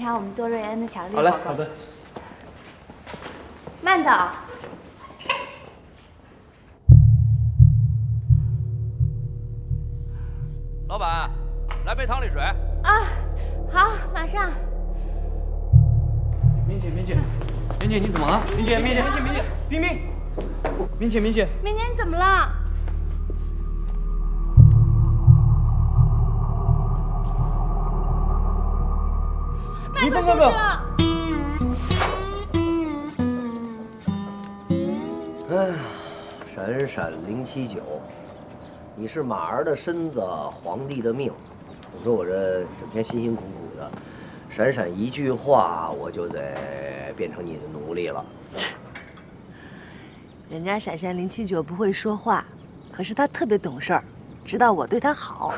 尝我们多瑞恩的巧克力好嘞，好的。慢走。老板，来杯汤力水。啊，好，马上。明姐，你怎么了？明姐，冰冰，明姐，明姐，你怎么了？麦克叔叔。哎，闪闪079，你是马儿的身子，皇帝的命。你说我这整天辛辛苦苦的，闪闪一句话，我就得变成你的奴隶了。人家闪闪079不会说话，可是他特别懂事儿，知道我对他好。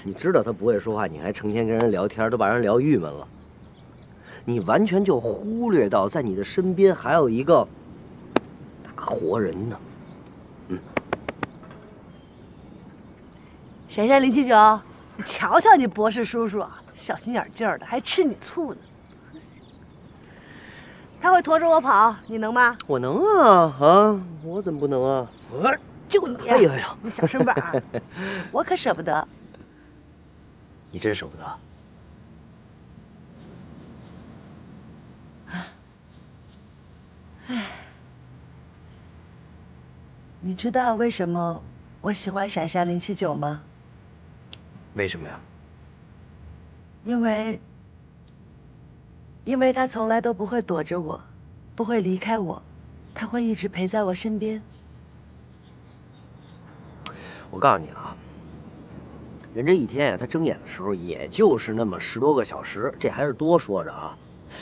你知道他不会说话，你还成天跟人聊天，都把人聊郁闷了。你完全就忽略到，在你的身边还有一个大活人呢。闪闪079，你瞧瞧你博士叔叔啊，小心眼劲儿的，还吃你醋呢。他会驮着我跑，你能吗？我能啊，我怎么不能啊？我就你，哎呀，你小身板儿，我可舍不得。你真舍不得？唉，你知道为什么我喜欢闪闪079吗？为什么呀？因为他从来都不会躲着我，不会离开我，他会一直陪在我身边。我告诉你啊，人这一天呀，他睁眼的时候也就是那么10多个小时，这还是多说着啊。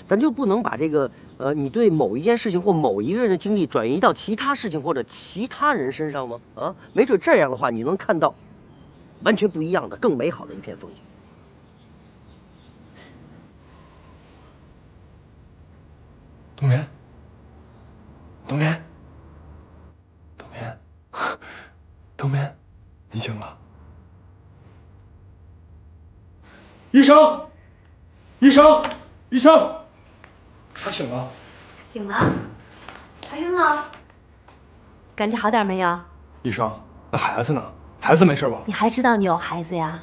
咱就不能把这个你对某一件事情或某一个人的精力转移到其他事情或者其他人身上吗？啊，没准这样的话，你能看到完全不一样的、更美好的一片风景。冬眠，你醒了？医生，他醒了。醒了，还晕了，感觉好点没有？医生，那孩子呢？孩子没事吧？你还知道你有孩子呀？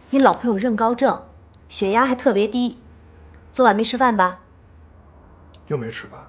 你老婆有妊高症，血压还特别低，昨晚没吃饭吧？又没吃饭。